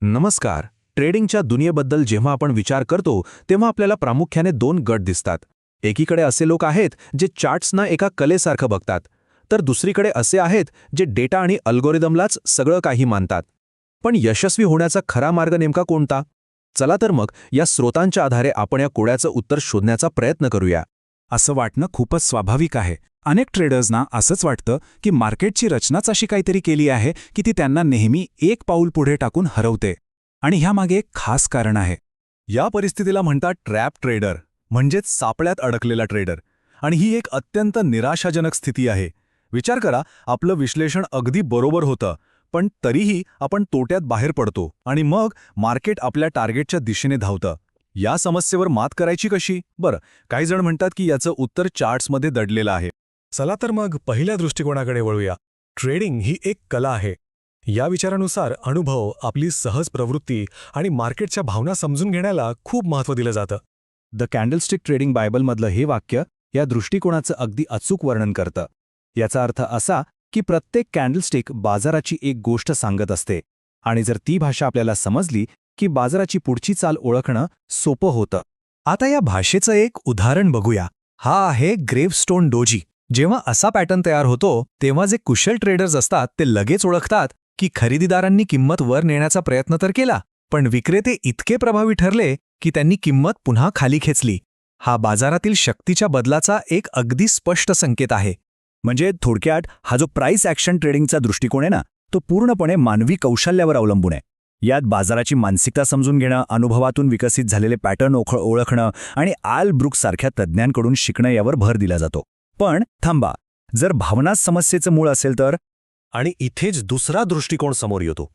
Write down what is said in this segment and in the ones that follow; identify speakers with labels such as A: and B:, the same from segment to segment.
A: नमस्कार. ट्रेडिंगच्या दुनियेबद्दल जेव्हा आपण विचार करतो तेव्हा आपल्याला प्रामुख्याने दोन गट दिसतात. एकीकडे असे लोक आहेत जे चार्ट्सना एका कलेसारखं बघतात, तर दुसरीकडे असे आहेत जे डेटा आणि अल्गोरिदमलाच सगळं काही मानतात. पण यशस्वी होण्याचा खरा मार्ग नेमका कोणता? चला तर मग या स्रोतांच्या आधारे आपण या कोड्याचं उत्तर शोधण्याचा प्रयत्न करूया.
B: असं वाटणं खूपच स्वाभाविक आहे. अनेक ट्रेडर्सना असंच वाटतं की मार्केटची रचनाच अशी काहीतरी केली आहे की ती त्यांना नेहमी एक पाऊल पुढे टाकून हरवते. आणि ह्यामागे एक खास कारण आहे.
C: या परिस्थितीला म्हणतात ट्रॅप ट्रेडर, म्हणजेच सापळ्यात अडकलेला ट्रेडर. आणि ही एक अत्यंत निराशाजनक स्थिती आहे. विचार करा, आपलं विश्लेषण अगदी बरोबर होतं, पण तरीही आपण तोट्यात बाहेर पडतो आणि मग मार्केट आपल्या टार्गेटच्या दिशेने धावतं. या समस्येवर मात करायची कशी? बरं, काही जण म्हणतात की याचं उत्तर चार्ट्समध्ये दडलेलं आहे.
D: चला तर मग पहिल्या दृष्टिकोनाकडे वळूया. ट्रेडिंग ही एक कला आहे. या विचारानुसार अनुभव, आपली सहज प्रवृत्ती आणि मार्केटच्या भावना समजून घेण्याला खूप महत्त्व दिलं जातं.
B: द कॅन्डलस्टिक ट्रेडिंग बायबलमधलं हे वाक्य या दृष्टिकोनाचं अगदी अचूक वर्णन करतं. याचा अर्थ असा की प्रत्येक कॅन्डलस्टिक बाजाराची एक गोष्ट सांगत असते, आणि जर ती भाषा आपल्याला समजली की बाजाराची पुढची चाल ओळखणं सोपं होतं.
D: आता या भाषेचं एक उदाहरण बघूया. हा आहे ग्रेव्हस्टोन डोजी. जेव्हा असा पॅटर्न तयार होतो तेव्हा जे कुशल ट्रेडर्स असतात ते लगेच ओळखतात की खरेदीदारांनी किंमत वर नेण्याचा प्रयत्न तर केला, पण विक्रेते इतके प्रभावी ठरले की त्यांनी किंमत पुन्हा खाली खेचली. हा बाजारातील शक्तीच्या बदलाचा एक अगदी स्पष्ट संकेत आहे.
B: म्हणजे थोडक्यात हा जो प्राइस ॲक्शन ट्रेडिंगचा दृष्टिकोन आहे ना, तो पूर्णपणे मानवी कौशल्यावर अवलंबून आहे. यात बाजाराची मानसिकता समजून घेणं, अनुभवातून विकसित झालेले पॅटर्न ओळखणं आणि आल ब्रुक्स सारख्या तज्ज्ञांकडून शिकणं यावर भर दिला जातो. पण थांबा, जर भावनाच समस्येचं मूळ असेल तर?
D: आणि इथेच दुसरा दृष्टिकोन समोर येतो.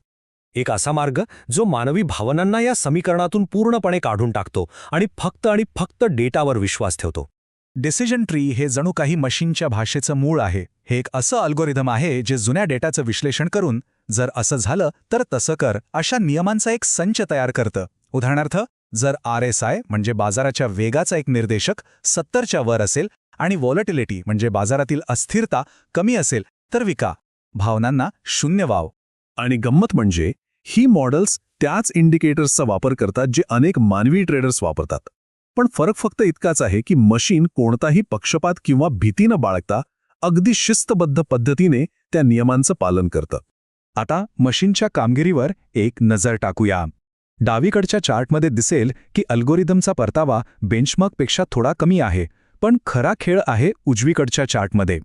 D: एक असा मार्ग जो मानवी भावनांना या समीकरणातून पूर्णपणे काढून टाकतो आणि फक्त डेटावर विश्वास ठेवतो.
C: डिसिजन ट्री हे जणू काही मशीनच्या भाषेचं मूळ आहे. हे एक असं अल्गोरिदम आहे जे जुन्या डेटाचं विश्लेषण करून जर असं झालं तर तसं कर अशा नियमांचा एक संच तयार करतं. उदाहरणार्थ, जर RSI म्हणजे बाजाराच्या वेगाचा एक निर्देशक 70च्या वर असेल आणि व्हॉलॅटिलिटी म्हणजे बाजारातील अस्थिरता कमी असेल तर विका. भावनांना 0 वाव.
E: आणि गंमत म्हणजे ही मॉडेल्स त्याच इंडिकेटर्सचा वापर करतात जे अनेक मानवी ट्रेडर्स वापरतात. पण फरक फक्त इतकाच आहे की मशीन कोणताही पक्षपात किंवा भीती न बाळगता अगदी शिस्तबद्ध पद्धतीने त्या नियमांचं पालन करतं.
C: आता मशीनच्या कामगिरीवर एक नजर टाकूया. डावीकडच्या चार्टमध्ये दिसेल की अल्गोरिदमचा परतावा बेंचमार्कपेक्षा थोडा कमी आहे, पण खरा खेळ आहे उजवीकडच्या चार्टमध्ये.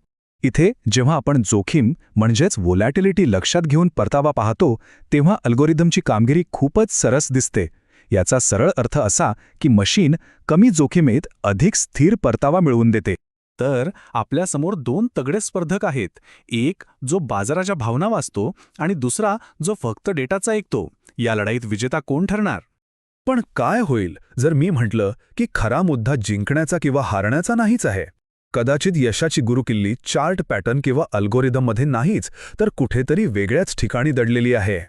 C: इथे जेव्हा आपण जोखीम म्हणजेच व्होलॅटिलिटी लक्षात घेऊन परतावा पाहतो तेव्हा अल्गोरिदमची कामगिरी खूपच सरस दिसते. याचा सरळ अर्थ असा की मशीन कमी जोखीमेत अधिक स्थिर परतावा मिळवून देते.
B: तर आपल्यासमोर दोन तगडे स्पर्धक आहेत. एक जो बाजाराच्या भावना वाचतो आणि दुसरा जो फक्त डेटाचा ऐकतो. या लढाईत विजेता कोण ठरणार?
E: पण काय होईल जर मी म्हटलं की खरा मुद्दा जिंकण्याचा किंवा हारण्याचा नाहीच आहे? कदाचित यशाची गुरुकिल्ली चार्ट पॅटर्न किंवा अल्गोरिदममध्ये नाहीच, तर कुठेतरी वेगळ्याच ठिकाणी दडलेली आहे.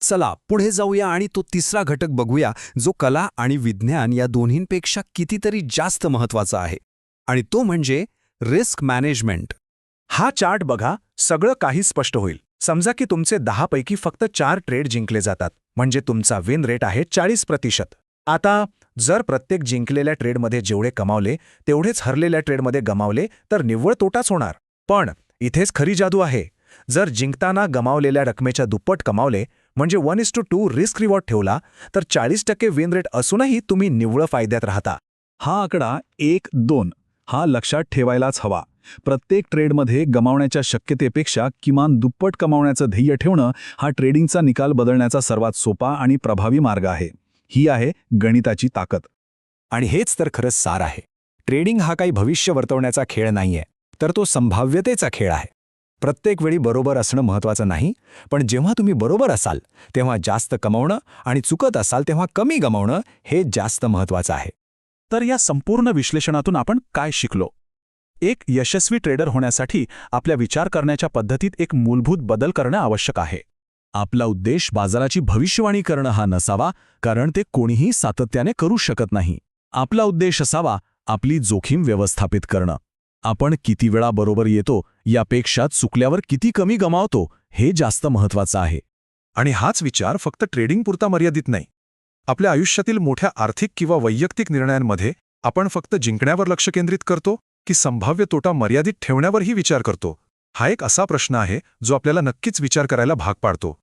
A: चला पुढे जाऊया आणि तो तिसरा घटक बघूया जो कला आणि विज्ञान या दोन्हींपेक्षा कितीतरी जास्त महत्त्वाचा आहे, आणि तो म्हणजे रिस्क मॅनेजमेंट.
C: हा चार्ट बघा, सगळं काही स्पष्ट होईल. समजा की तुमचे 10 पैकी फक्त 4 ट्रेड जिंकले जातात, म्हणजे तुमचा विन रेट आहे 40%. आता जर प्रत्येक जिंकलेल्या ट्रेडमध्ये जेवढे कमावले तेवढेच हरलेल्या ट्रेडमध्ये गमावले तर निव्वळ तोटाच होणार. पण इथेच खरी जादू आहे. जर जिंकताना गमावलेल्या रकमेच्या दुप्पट कमावले म्हणजे 1:2 रिस्क रिवॉर्ड ठेवला तर 40% विन रेट असूनही तुम्ही निव्वळ फायद्यात राहता.
E: हा आकडा 1-2 हा लक्षात ठेवायलाच हवा. प्रत्येक ट्रेडमध्ये गमावण्याच्या शक्यतेपेक्षा किमान दुप्पट कमावण्याचं ध्येय ठेवणं हा ट्रेडिंगचा निकाल बदलण्याचा सर्वात सोपा आणि प्रभावी मार्ग आहे. ही आहे गणिताची ताकद.
B: आणि हेच तर खरंच सार आहे. ट्रेडिंग हा काही भविष्य वर्तवण्याचा खेळ नाहीये, तर तो संभाव्यतेचा खेळ आहे. प्रत्येक वेळी बरोबर असणं महत्त्वाचं नाही, पण जेव्हा तुम्ही बरोबर असाल तेव्हा जास्त कमावणं आणि चुकत असाल तेव्हा कमी गमावणं हे जास्त महत्त्वाचं आहे.
C: तर या संपूर्ण विश्लेषणातून आपण काय शिकलो? एक यशस्वी ट्रेडर होण्यासाठी आपल्या विचार करण्याच्या पद्धतीत एक मूलभूत बदल करणं आवश्यक आहे.
E: आपला उद्देश बाजाराची भविष्यवाणी करणं हा नसावा, कारण ते कोणीही सातत्याने करू शकत नाही. आपला उद्देश असावा आपली जोखीम व्यवस्थापित करणं. आपण किती वेळा बरोबर येतो यापेक्षा चुकल्यावर किती कमी गमावतो हे जास्त महत्त्वाचं आहे. आणि हाच विचार फक्त ट्रेडिंगपुरता मर्यादित नाही. आपल्या आयुष्यातील मोठ्या आर्थिक किंवा वैयक्तिक निर्णयांमध्ये आपण फक्त जिंकण्यावर लक्ष केंद्रित करतो की संभाव्य तोटा मर्यादित ठेवण्यावरही विचार करतो? हा एक असा प्रश्न आहे जो आपल्याला नक्कीच विचार करायला भाग पाडतो.